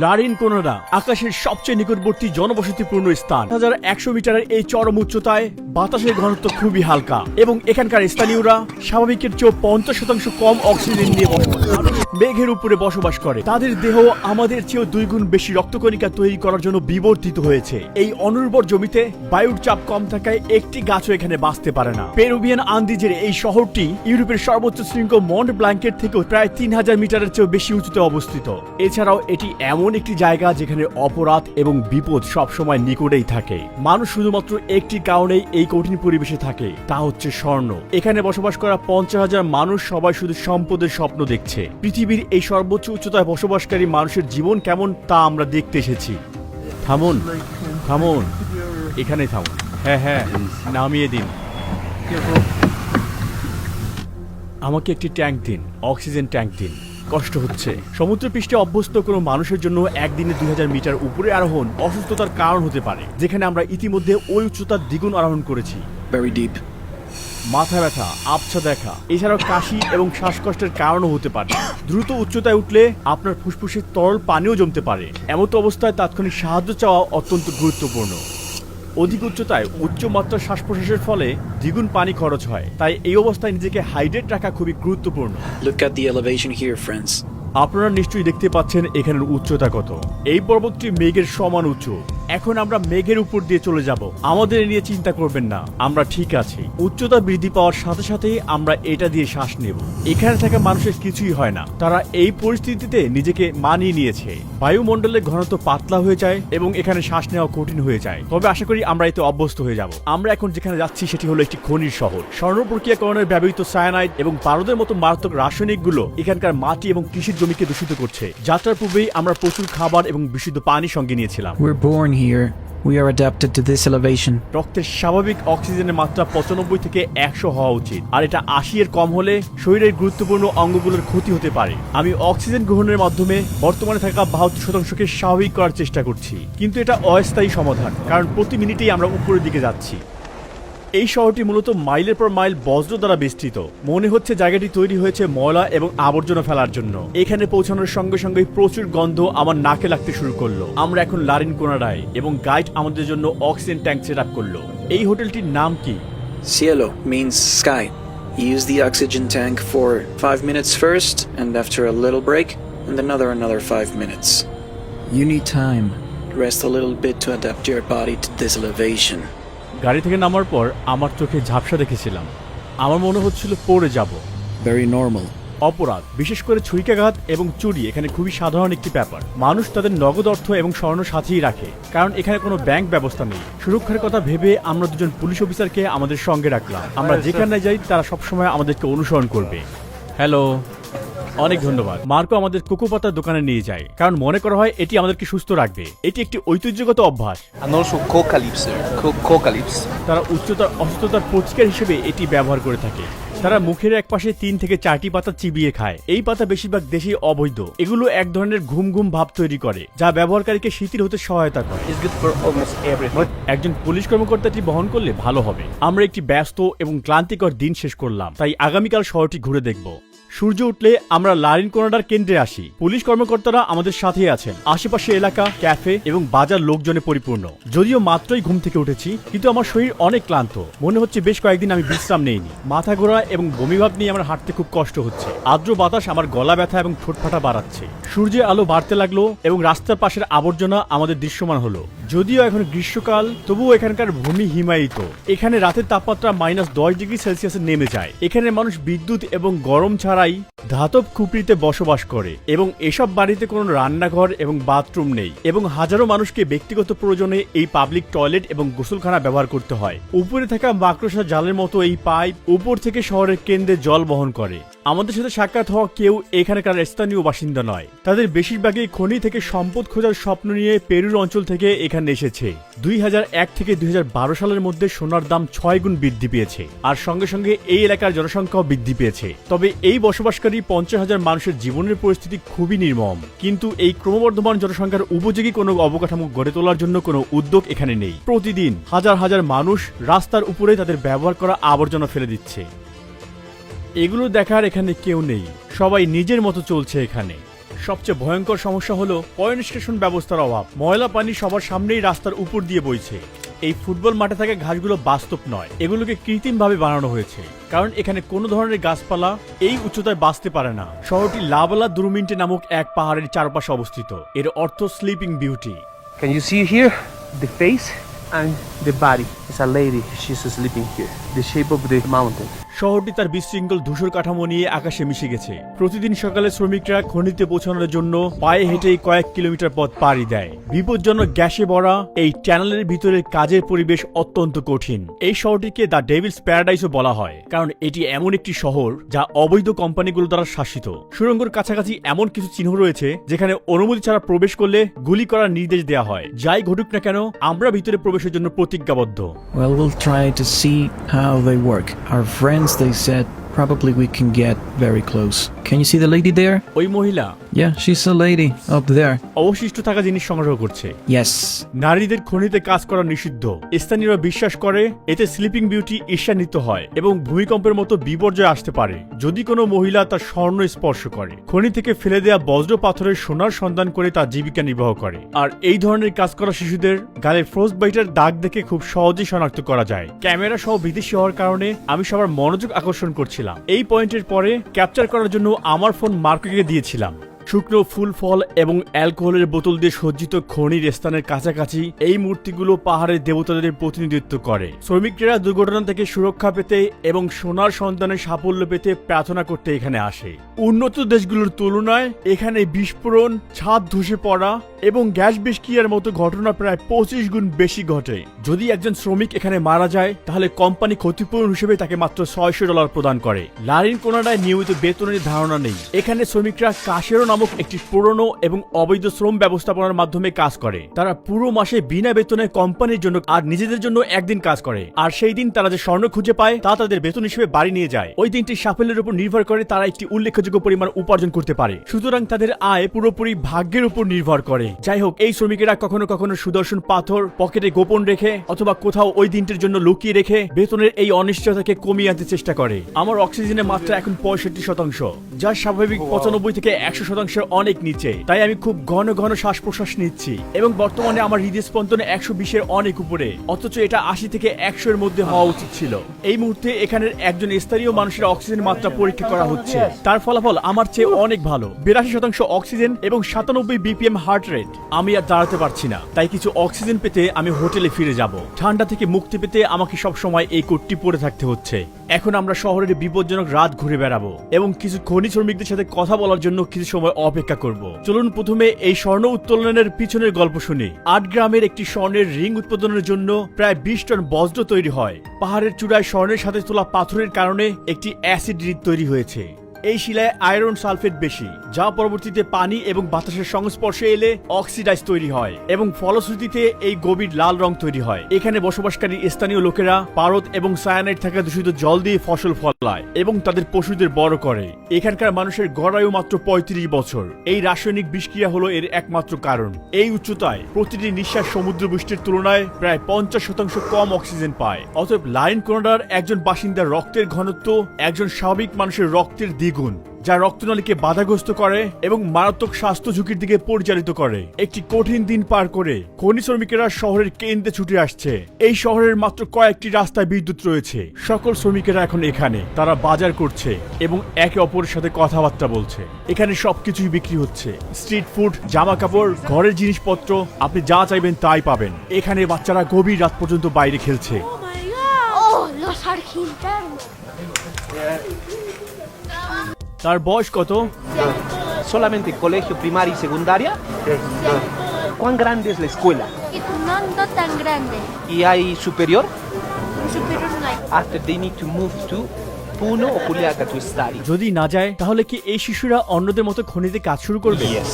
লারিন কোনাডা আকাশের সবচেয়ে নিকটবর্তী জনবসতিপূর্ণ স্থান। 1100 মিটারের এই চরম উচ্চতায় বাতাসের ঘনত্ব খুবই হালকা এবং এখানকার স্থানীয়রা স্বাভাবিকের চেয়ে 50% কম অক্সিজেন নিয়ে বসবাস করে। মেঘের উপরে বসবাস করে। তাদের দেহ আমাদের চেয়েও 2 গুণ বেশি রক্তকণিকা তৈরি করার জন্য বিবর্তিত হয়েছে। এই অনুর্বর জমিতে বায়ুর চাপ কম থাকায় একটি গাছও এখানে বাঁচতে পারে না। পেরুভিয়ান আন্দিজের এই শহরটি ইউরোপের সর্বোচ্চ শৃঙ্গ মন্ট ব্ল্যাঙ্কের থেকে প্রায় 3000 মিটারের চেয়েও বেশি উঁচুতে অবস্থিত। এছাড়াও এটি এমন একটি জায়গা যেখানে অপরাধ এবং বিপদ সবসময় নিকটেই থাকে। মানুষ শুধুমাত্র একটি কারণেই এই কঠিন পরিবেশে থাকে, তা হচ্ছে স্বর্ণ। এখানে বসবাস করা 50,000 মানুষ সবাই শুধু সম্পদের স্বপ্ন দেখছে। পৃথিবীর এই সর্বোচ্চ উচ্চতায় বসবাসকারী মানুষের জীবন কেমন তা আমরা দেখতে এসেছি। থামুন থামুন, এখানেই থামুন। হ্যাঁ, নামিয়ে দিন। আমাকে একটি ট্যাঙ্ক দিন, অক্সিজেন ট্যাঙ্ক দিন। কষ্ট হচ্ছে। সমুদ্রপৃষ্ঠে অভ্যস্ত কোনো মানুষের জন্য একদিনে 2000 মিটার উপরে আরোহণ অসুস্থতার কারণ হতে পারে, যেখানে আমরা ইতিমধ্যে ওই উচ্চতার দ্বিগুণ আরোহণ করেছি। Very deep. মাথা ব্যথা, আবছা দেখা, এছাড়াও কাশি এবং শ্বাসকষ্টের কারণও হতে পারে। দ্রুত উচ্চতায় উঠলে আপনার ফুসফুসে তরল পানিও জমতে পারে। এমতো অবস্থায় তাৎক্ষণিক সাহায্য চাওয়া অত্যন্ত গুরুত্বপূর্ণ। অধিক উচ্চতায় উচ্চমাত্রার শ্বাস প্রশ্বাসের ফলে দ্বিগুণ পানি খরচ হয়, তাই এই অবস্থায় নিজেকে হাইড্রেট রাখা খুবই গুরুত্বপূর্ণ। Look at the elevation here, friends. আপনারা নিশ্চয়ই দেখতে পাচ্ছেন এখানের উচ্চতা কত। এই পর্বতটি মেঘের সমান উঁচু। এখন আমরা মেঘের উপর দিয়ে চলে যাব। আমাদের নিয়ে চিন্তা করবেন না, আমরা ঠিক আছি। উচ্চতা বৃদ্ধি পাওয়ার সাথে সাথেই আমরা এটা দিয়ে শ্বাস নেব। এখানে থাকা মানুষের কিছুই হয় না, তারা এই পরিস্থিতিতে নিজেকে মানিয়ে নিয়েছে। বায়ুমণ্ডলের ঘনত্ব পাতলা হয়ে যায় এবং এখানে শ্বাস নেওয়া কঠিন হয়ে যায়, তবে আশা করি আমরা এতে অভ্যস্ত হয়ে যাব। আমরা এখন যেখানে যাচ্ছি সেটি হলো একটি খনির শহর। স্বর্ণ প্রক্রিয়াকরণের ব্যবহৃত সায়ানাইড এবং পারদের মতো মারাত্মক রাসায়নিকগুলো এখানকার মাটি এবং কৃষির জমিকে দূষিত করছে। যাত্রার পূর্বেই আমরা প্রচুর খাবার এবং বিশুদ্ধ পানি সঙ্গে নিয়েছিলাম। We're born here. We are adapted to this elevation. রক্তের স্বাভাবিক অক্সিজেনের মাত্রা 95 থেকে 100 হওয়া উচিত, আর এটা 80 এর কম হলে শরীরের গুরুত্বপূর্ণ অঙ্গগুলোর ক্ষতি হতে পারে। আমি অক্সিজেন গ্রহণের মাধ্যমে বর্তমানে থাকা 72%কে স্বাভাবিক করার চেষ্টা করছি, কিন্তু এটা অস্থায়ী সমাধান, কারণ প্রতি মিনিটেই আমরা উপরের দিকে যাচ্ছি। এই শহরটি মূলত মাইলের পর মাইল বজ্র দ্বারা বেষ্টিত। মনে হচ্ছে জায়গাটি তৈরি হয়েছে ময়লা এবং আবর্জনা ফেলার জন্য। এখানে পৌঁছানোর সঙ্গে সঙ্গে প্রচুর গন্ধ আমার নাকে লাগতে শুরু করলো। আমরা এখন লারিন কোনাডায় এবং গাইড আমাদের জন্য অক্সিজেন ট্যাঙ্ক সেট আপ করলো। এই হোটেলটির নাম কি? Cielo means sky. Use the oxygen tank for 5 minutes first, and after a little break, and another 5 minutes. You need time. Rest a little bit to adapt your body to this elevation. গাড়ি থেকে নামার পর আমার চোখে ঝাপসা দেখেছিলাম। আমার মনে হচ্ছিল পড়ে যাব। Very normal. অপরাধ, বিশেষ করে ছুরিকাঘাত এবং চুরি এখানে খুবই সাধারণ একটি ব্যাপার। মানুষ তাদের নগদ অর্থ এবং স্বর্ণ সাথেই রাখে, কারণ এখানে কোনো ব্যাংক ব্যবস্থা নেই। সুরক্ষার কথা ভেবে আমরা দুজন পুলিশ অফিসারকে আমাদের সঙ্গে রাখলাম। আমরা যেখানে যাই তারা সবসময় আমাদেরকে অনুসরণ করবে। হ্যালো, অনেক ধন্যবাদ। মার্কো আমাদের কোকো পাতার দোকানে নিয়ে যায়, কারণ মনে করা হয় এটি আমাদেরকে সুস্থ রাখবে। এটি একটি ঐতিহ্যগত অভ্যাস। And also coca leaves, sir. Coca leaves. তারা উচ্চতার অসুস্থতার প্রতিকার হিসেবে এটি ব্যবহার করে থাকে। তারা মুখের এক পাশে 3 থেকে 4টি পাতা চিবিয়ে খায়। এই পাতা বেশিরভাগ দেশেই অবৈধ। এগুলো এক ধরনের ঘুম ঘুম ভাব তৈরি করে, যা ব্যবহারকারীকে শিথিল হতে সহায়তা করে। It's good for almost everything. একজন পুলিশ কর্মকর্তাটি বহন করলে ভালো হবে। আমরা একটি ব্যস্ত এবং ক্লান্তিকর দিন শেষ করলাম, তাই আগামীকাল শহরটি ঘুরে দেখব। সূর্য উঠলে আমরা লারিন কোনাডার কেন্দ্রে আসি। পুলিশ কর্মকর্তারা আমাদের সাথেই আছেন। আশেপাশে এলাকা, ক্যাফে এবং বাজার লোকজনে পরিপূর্ণ। যদিও মাত্রই ঘুম থেকে উঠেছি, কিন্তু আমার শরীর অনেক ক্লান্ত। মনে হচ্ছে বেশ কয়েকদিন আমি বিশ্রাম নেইনি। মাথা ঘোরা এবং বমিভাব নিয়ে আমার হাঁটতে খুব কষ্ট হচ্ছে। আর্দ্র বাতাস আমার গলা ব্যথা এবং ঠোঁটফাটা বাড়াচ্ছে। সূর্যের আলো বাড়তে লাগলো এবং রাস্তার পাশের আবর্জনা আমাদের দৃশ্যমান হলো। যদিও এখন গ্রীষ্মকাল, তবুও এখানকার ভূমি হিমায়িত। এখানে রাতের তাপমাত্রা -10 ডিগ্রি সেলসিয়াসে নেমে যায়। এখানে মানুষ বিদ্যুৎ এবং গরম ছাড়াই ধাতব খুপড়িতে বসবাস করে এবং এসব বাড়িতে কোনো রান্নাঘর এবং বাথরুম নেই, এবং হাজারো মানুষকে ব্যক্তিগত প্রয়োজনে এই পাবলিক টয়লেট এবং গোসলখানা ব্যবহার করতে হয়। উপরে থাকা মাকড়সা জালের মতো এই পাইপ উপর থেকে শহরের কেন্দ্রে জল বহন করে। আমাদের সাথে সাক্ষাৎ হওয়া কেউ এখানকার স্থানীয় বাসিন্দা নয়। তাদের বেশিরভাগই খনি থেকে সম্পদ খোঁজার স্বপ্ন নিয়ে পেরুর অঞ্চল থেকে এখানে এসেছে। 2001 থেকে 2012 সালের মধ্যে সোনার দাম 6 গুণ বৃদ্ধি পেয়েছে, আর সঙ্গে সঙ্গে এই এলাকার জনসংখ্যাও বৃদ্ধি পেয়েছে। তবে এই বসবাসকারী 50,000 মানুষের জীবনের পরিস্থিতি খুবই নির্মম। কিন্তু এই ক্রমবর্ধমান জনসংখ্যার উপযোগী কোনো অবকাঠামো গড়ে তোলার জন্য কোনো উদ্যোগ এখানে নেই। প্রতিদিন হাজার হাজার মানুষ রাস্তার উপরে তাদের ব্যবহার করা আবর্জনা ফেলে দিচ্ছে। এগুলো দেখার এখানে কেউ নেই। সবাই নিজের মতো চলছে এখানে। সবচেয়ে ভয়ঙ্কর সমস্যা হলো পয়েন্ট স্টেশন ব্যবস্থার অভাব। ময়লা পানি সবার সামনেই রাস্তার উপর দিয়ে বইছে। এই ফুটবল মাঠে থাকা ঘাসগুলো বাস্তব নয়, এগুলোকে কৃত্রিমভাবে বানানো হয়েছে, কারণ এখানে কোনো ধরনের গাছপালা এই উচ্চতায় বাঁচতে পারে না। শহরটি লাবালা দুরমিন্টে নামক এক পাহাড়ের চারপাশে অবস্থিত। এর অর্থ sleeping beauty. Can you see here the face and the body? It's a lady. She's sleeping here. The shape of the mountain. শহরটি তার বিশৃঙ্খল ধূসর কাঠামো নিয়ে আকাশে মিশে গেছে। প্রতিদিন সকালে শ্রমিকরা খনিতে পৌঁছানোর জন্য পায়ে হেঁটেই কয়েক কিলোমিটার পথ পাড়ি দেয়। বিপজ্জনক গ্যাসে ভরা এই টানেলের ভিতরে কাজের পরিবেশ অত্যন্ত কঠিন। এই শহরটিকে দ্য ডেভিলস প্যারাডাইসও বলা হয়, কারণ এটি এমন একটি শহর যা অবৈধ কোম্পানিগুলো দ্বারা শাসিত। সুড়ঙ্গের কাছাকাছি এমন কিছু চিহ্ন রয়েছে যেখানে অনুমতি ছাড়া প্রবেশ করলে গুলি করার নির্দেশ দেওয়া হয়। যাই ঘটুক না কেন, আমরা ভিতরে প্রবেশের জন্য প্রতিজ্ঞাবদ্ধ। Well, we'll try to see how they work. Our friends, they said, probably we can get very close. Can you see the lady there? ওই মহিলা, Yeah, she's a lady up there. অবশিষ্ট থাকা জিনিস সংগ্রহ করছে। Yes. নারীদের খনিতে কাজ করা নিষিদ্ধ। স্থানীয়রা বিশ্বাস করে এতে স্লিপিং বিউটি ঈর্ষান্বিত হয় এবং ভূমিকম্পের মতো বিপর্যয় আসতে পারে যদি কোনো মহিলা তার স্বর্ণ স্পর্শ করে। খনি থেকে ফেলে দেয়া বজ্র পাথরের সোনার সন্ধান করে তার জীবিকা নির্বাহ করে। আর এই ধরনের কাজ করা শিশুদের গালে ফ্রস্ট বাইটের দাগ দেখে খুব সহজেই শনাক্ত করা যায়। ক্যামেরা সহ বিদেশি হওয়ার কারণে আমি সবার মনোযোগ আকর্ষণ করছিলাম। এই পয়েন্টের পরে ক্যাপচার করার জন্য আমার ফোন মার্ককে দিয়েছিলাম। শুকনো ফুল ফল এবং অ্যালকোহলের বোতল দিয়ে সজ্জিত খনির স্থানের কাছাকাছি এই মূর্তিগুলো পাহাড়ের দেবতাদের প্রতিনিধিত্ব করে। শ্রমিকরা দুর্ঘটনা থেকে সুরক্ষা পেতে এবং সোনার সন্তানের সাফল্য পেতে প্রার্থনা করতে এখানে আসে। উন্নত দেশগুলোর তুলনায় এখানে বিস্ফোরণ, ছাদ ধসে পড়া এবং গ্যাস বিস্কিয়ার মতো ঘটনা প্রায় 25 গুণ বেশি ঘটে। যদি একজন শ্রমিক এখানে মারা যায় তাহলে কোম্পানি ক্ষতিপূরণ হিসেবে তাকে মাত্র $600 প্রদান করে। লারিন কোনাডায় নিয়মিত বেতনের ধারণা নেই। এখানে শ্রমিকরা কাশেরো নামক একটি পুরনো এবং অবৈধ শ্রম ব্যবস্থাপনার মাধ্যমে কাজ করে। তারা পুরো মাসে বিনা বেতনে কোম্পানির জন্য আর নিজেদের জন্য একদিন কাজ করে, আর সেই দিন তারা যে স্বর্ণ খুঁজে পায় তা তাদের বেতন হিসেবে বাড়ি নিয়ে যায়। ওই দিনটি সাফল্যের উপর নির্ভর করে তারা একটি উল্লেখযোগ্য পরিমাণ উপার্জন করতে পারে। সুতরাং তাদের আয় পুরোপুরি ভাগ্যের উপর নির্ভর করে। যাই হোক, এই শ্রমিকেরা কখনো কখনো সুদর্শন পাথর পকেটে গোপন রেখে অথবা কোথাও ওই দিনটির জন্য লুকিয়ে রেখে বেতনের এই অনিশ্চয়তাকে কমিয়ে আনতে চেষ্টা করে। আমার অক্সিজেনের মাত্রা এখন 65%, যা স্বাভাবিক 95 থেকে 100% অনেক নিচে। তাই আমি খুব ঘন ঘন শ্বাস প্রশ্বাস নিচ্ছি এবং বর্তমানে আমার হৃদয় স্পন্দন 120-এর অনেক উপরে, অথচ এটা 80 থেকে 100 এর মধ্যে হওয়া উচিত ছিল। এই মুহূর্তে এখানের একজন স্থানীয় মানুষের অক্সিজেন মাত্রা পরীক্ষা করা হচ্ছে। তার ফলাফল আমার চেয়ে অনেক ভালো, 82% অক্সিজেন এবং 97 BPM হার্ট রেট। আমি আর দাঁড়াতে পারছি না, তাই কিছু অক্সিজেন পেতে আমি হোটেলে ফিরে যাব। ঠান্ডা থেকে মুক্তি পেতে আমাকে সব সময় এই কোটটি পরে থাকতে হচ্ছে। এখন আমরা শহরের বিপজ্জনক রাত ঘুরে বেড়াবো এবং কিছু খনি শ্রমিকদের সাথে কথা বলার জন্য কিছু সময় অপেক্ষা করব। চলুন প্রথমে এই স্বর্ণ উত্তোলনের পিছনের গল্প শুনি। 8 গ্রামের একটি স্বর্ণের রিং উৎপাদনের জন্য প্রায় 20 টন বজ্র তৈরি হয়। পাহাড়ের চূড়ায় স্বর্ণের সাথে তোলা পাথরের কারণে একটি অ্যাসিড হ্রদ তৈরি হয়েছে। এই শিলায় আয়রন সালফেট বেশি, যা পরবর্তীতে পানি এবং বাতাসের সংস্পর্শে এলে অক্সিডাইজ তৈরি হয় এবং ফলশ্রুতিতে এই গভীর লাল রং তৈরি হয়। এখানে বসবাসকারী স্থানীয় লোকেরা পারদ এবং সায়ানাইড থাকা দূষিত জল দিয়ে ফসল ফলায় এবং তাদের পশুদের বড় করে। এখানকার মানুষের গড় আয়ু মাত্র 35 বছর। এই রাসায়নিক বিষক্রিয়া হলো এর একমাত্র কারণ। এই উচ্চতায় প্রতিটি নিঃশ্বাস সমুদ্র বৃষ্টির তুলনায় প্রায় 50% কম অক্সিজেন পায়। অতএব লারিন কোনাডার একজন বাসিন্দার রক্তের ঘনত্ব একজন স্বাভাবিক মানুষের রক্তের দ্বিগুণ, যা রক্তনালীকে বাধাগ্রস্ত করে এবং মারাত্মক স্বাস্থ্য ঝুঁকির দিকে পরিচালিত করে। একটি কঠিন দিন পার করে খনি শ্রমিকেরা শহরের কেন্দ্রে ছুটে আসছে। এই শহরের মাত্র কয়েকটি রাস্তায় বিদ্যুৎ রয়েছে। সকল শ্রমিকেরা এখন এখানে, তারা বাজার করছে এবং একে অপরের সাথে কথাবার্তা বলছে। এখানে সবকিছুই বিক্রি হচ্ছে, স্ট্রিট ফুড, জামা কাপড়, ঘরের জিনিসপত্র, আপনি যা চাইবেন তাই পাবেন। এখানে বাচ্চারা গভীর রাত পর্যন্ত বাইরে খেলছে। Oh, los argentinos. তার বয়স কত? Solamente colegio primaria y secundaria. ¿Cuán grande es la escuela? No tan grande. ¿Y hay superior? Superior no hay. After they need to move to Puno o Juliaca to study. যদি না যায় তাহলে কি এই শিশুরা অন্যদের মতো খনিতে কাজ শুরু করবে? Yes.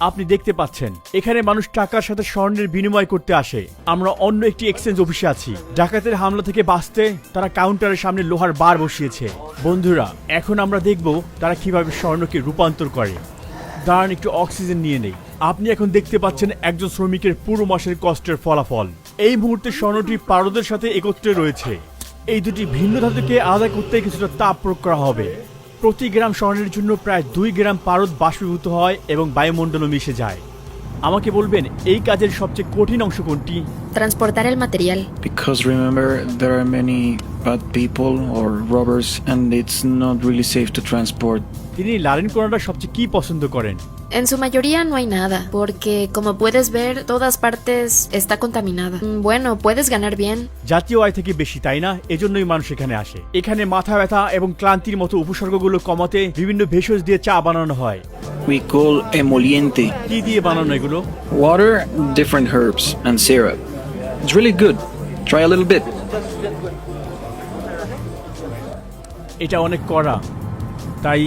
আপনি দেখতে পাচ্ছেন এখানে মানুষ টাকার সাথে স্বর্ণের বিনিময় করতে আসে। আমরা অন্য একটি এক্সচেঞ্জ অফিসে আছি। ডাকাতের হামলা থেকে বাঁচতে তারা কাউন্টারের সামনে লোহার বার বসিয়েছে। বন্ধুরা, এখন আমরা দেখব তারা কিভাবে স্বর্ণকে রূপান্তর করে। দাঁড়ান, একটু অক্সিজেন নিয়ে নেই। আপনি এখন দেখতে পাচ্ছেন একজন শ্রমিকের পুরো মাসের কষ্টের ফলাফল। এই মুহূর্তে স্বর্ণটি পারদের সাথে একত্রে রয়েছে। এই দুটি ভিন্ন ধাতুকে আলাদা করতে কিছুটা তাপ প্রয়োগ করা হবে। প্রতি গ্রাম স্বর্ণের জন্য প্রায় 2 গ্রাম পারদ বাষ্পীভূত হয় এবং বায়ুমণ্ডলে মিশে যায়। আমাকে বলবেন এই কাজের সবচেয়ে কঠিন অংশ কোনটি? Transportar el material. Because remember, there are many bad people or robbers, and it's not really safe to transport. তিনি লারেন কোনাডার সবচেয়ে কি পছন্দ করেন? En su mayoría no hay nada, porque como puedes ver, todas partes está contaminada. Bueno, puedes ganar bien. জাতীয় আয় থেকে বেশি, তাই না? এজন্যই মানুষ এখানে আসে। এখানে মাথা ব্যথা এবং ক্লান্তির মতো উপসর্গগুলো কমাতে বিভিন্ন ভেষজ দিয়ে চা বানানো হয়। We call emoliente. কি দিয়ে বানানো এগুলো? Water, different herbs, and syrup. It's really good. Try a little bit. এটা অনেক কড়া, তাই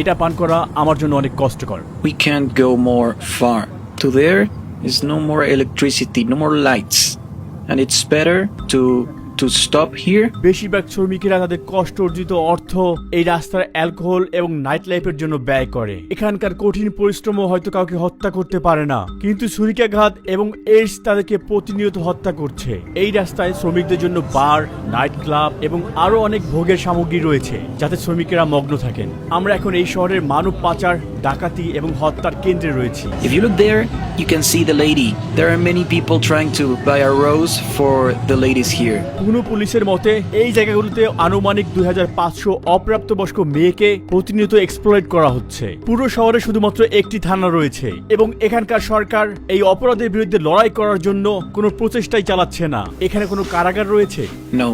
এটা পান করা আমার জন্য অনেক কষ্টকর। We can't go more far. To there is no more electricity, no more lights. And it's better to stop here. বেশিরভাগ শ্রমিকেরা তাদের কষ্ট অর্জিত অর্থ এই রাস্তার অ্যালকোহল এবং নাইট লাইফের জন্য ব্যয় করে। এখানকার কঠিন পরিশ্রমও হয়তো কাউকে হত্যা করতে পারে না, কিন্তু ছুরিকাঘাত এবং এইডস তাদেরকে প্রতিনিয়ত হত্যা করছে। এই রাস্তায় শ্রমিকদের জন্য বার, নাইট ক্লাব এবং আরো অনেক ভোগের সামগ্রী রয়েছে যাতে শ্রমিকেরা মগ্ন থাকেন। আমরা এখন এই শহরের মানব পাচার, ডাকাতি এবং হত্যার কেন্দ্রে রয়েছি। If you look there, you can see the lady. There are many people trying to buy a rose for the ladies here. পুনো পুলিশের মতে এই জায়গাগুলোতে আনুমানিক 2500 অপ্রাপ্তবয়স্ক মেয়েকে প্রতিনিয়ত এক্সপ্লয়েট করা হচ্ছে। পুরো শহরে শুধুমাত্র একটি থানা রয়েছে এবং এখানকার সরকার এই অপরাধের বিরুদ্ধে লড়াই করার জন্য কোনো প্রচেষ্টাই চালাচ্ছে না। এখানে কোনো কারাগার রয়েছে? No.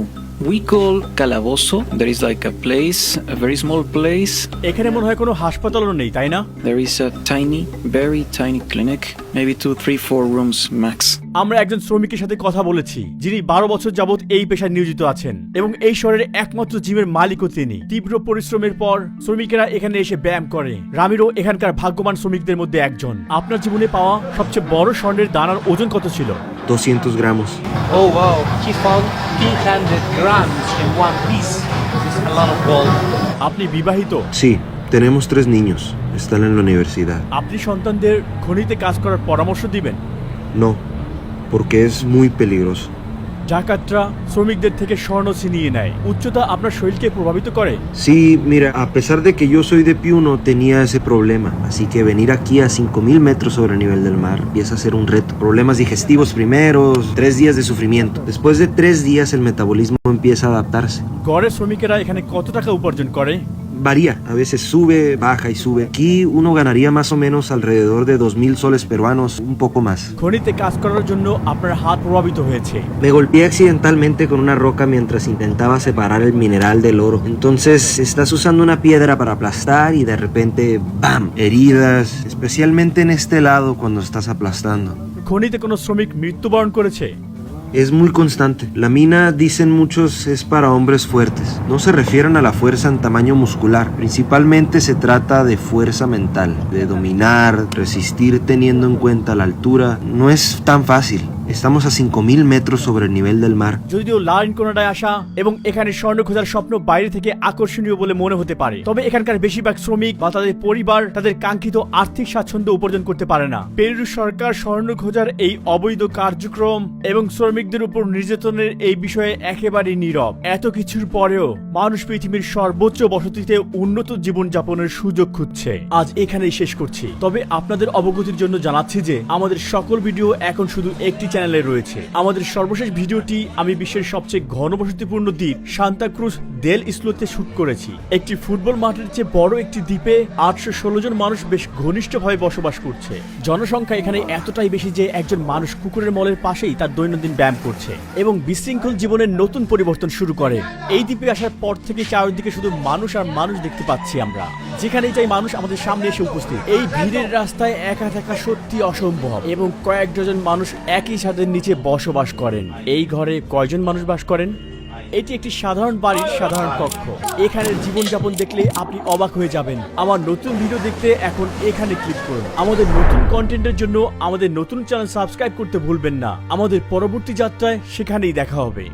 We call Calabozo. There is like a place, a very small place. এখানে মনে হয় কোনো হাসপাতালও নেই, তাই না? There is a tiny, very tiny clinic. Maybe 2, 3, 4 rooms max. আমরা একজন শ্রমিকের সাথে কথা বলেছি যিনি 12 বছর যাবত এই পেশায় নিয়োজিত আছেন এবং এই শহরের একমাত্র জিমের মালিকও তিনি। তীব্র পরিশ্রমের পর শ্রমিকেরা এখানে এসে ব্যায়াম করে। রামিরো এখানকার ভাগ্যবান শ্রমিকদের মধ্যে একজন। আপনার জীবনে পাওয়া সবচেয়ে বড় স্বর্ণের দানার ওজন কত ছিল? 200 gramos. Oh wow, he found 300 grams in one piece. It's a lot of gold. আপনি বিবাহিত? Sí, tenemos 3 niños. Están en la universidad. আপনি সন্তানদের খনিতে কাজ করার পরামর্শ দিবেন? No, porque es muy peligroso. ডাকাতরা শ্রমিকদের থেকে স্বর্ণ ছিনিয়ে নেয়। উচ্চতা আপনার শরীরকে প্রভাবিত করে? Sí, mira, a pesar de que yo soy de Piuno, tenía ese problema. Así que venir aquí a 5000 metros sobre el nivel del mar empieza a ser un reto. Problemas digestivos primeros, 3 días de sufrimiento. Después de 3 días el metabolismo empieza a adaptarse. গড়ে শ্রমিকেরা এখানে কত টাকা উপার্জন করে? Varía, a veces sube, baja y sube. Aquí uno ganaría más o menos alrededor de 2000 soles peruanos, un poco más. খনিতে কাজ করার জন্য আপনার হাত প্রভাবিত হয়েছে। Me golpeé accidentalmente con una roca mientras intentaba separar el mineral del oro. Entonces estás usando una piedra para aplastar y de repente ¡bam! Heridas, especialmente en este lado cuando estás aplastando. খনিতে কোনো শ্রমিক মৃত্যুবরণ করেছে? Es muy constante. La mina, dicen muchos, es para hombres fuertes. No se refieren a la fuerza en tamaño muscular. Principalmente se trata de fuerza mental, de dominar, resistir teniendo en cuenta la altura. No es tan fácil. Estamos a 5000 metros sobre el nivel del mar. যদিও লারেন কোনাডায় আসা এবং এখানে স্বর্ণ খোঁজার স্বপ্ন বাইরে থেকে আকর্ষণীয় বলে মনে হতে পারে, তবে এখানকার বেশিরভাগ শ্রমিক বা তাদের পরিবার তাদের কাঙ্ক্ষিত আর্থিক স্বাচ্ছন্দ্য উপার্জন করতে পারে না। পেরু সরকার স্বর্ণ খোঁজার এই অবৈধ কার্যক্রম এবং শ্রমিকদের উপর নির্যাতনের এই বিষয়ে একেবারেই নীরব। এত কিছুর পরেও মানুষ পৃথিবীর সর্বোচ্চ বসতিতে উন্নত জীবনযাপনের সুযোগ খুঁজছে। আজ এখানেই শেষ করছি, তবে আপনাদের অবগতির জন্য জানাচ্ছি যে আমাদের সকল ভিডিও এখন শুধু একটি চ্যানেলে রয়েছে। আমাদের সর্বশেষ ভিডিওটি আমি বিশ্বের সবচেয়ে ঘনবসতিপূর্ণ দ্বীপ সান্তা ক্রুজ দেল ইসলোতে শুট করেছি। একটি ফুটবল মাঠের চেয়ে বড় একটি দ্বীপে 816 জন মানুষ বেশ ঘনিষ্ঠভাবে বসবাস করছে। জনসংখ্যা এখানে এতটাই বেশি যে একজন মানুষ কুকুরের মলের পাশেই তার দৈনন্দিন ব্যায়াম করছে এবং বিশৃঙ্খল জীবনের নতুন পরিবর্তন শুরু করে। এই দ্বীপে আসার পর থেকে চারিদিকে শুধু মানুষ আর মানুষ দেখতে পাচ্ছি আমরা। যেখানেই যাই মানুষ আমাদের সামনে এসে উপস্থিত। এই ভিড়ের রাস্তায় একা থাকা সত্যি অসম্ভব এবং কয়েক ডজন মানুষ একই ছাদের নিচে বসবাস করেন। এই ঘরে কয়জন মানুষ বাস করেন? এটি একটি সাধারণ বাড়ির সাধারণ কক্ষ। এখানের জীবনযাপন দেখলে আপনি অবাক হয়ে যাবেন। আমার নতুন ভিডিও দেখতে এখন এখানে ক্লিক করুন। আমাদের নতুন কন্টেন্টের জন্য আমাদের নতুন চ্যানেল সাবস্ক্রাইব করতে ভুলবেন না। আমাদের পরবর্তী যাত্রায় সেখানেই দেখা হবে।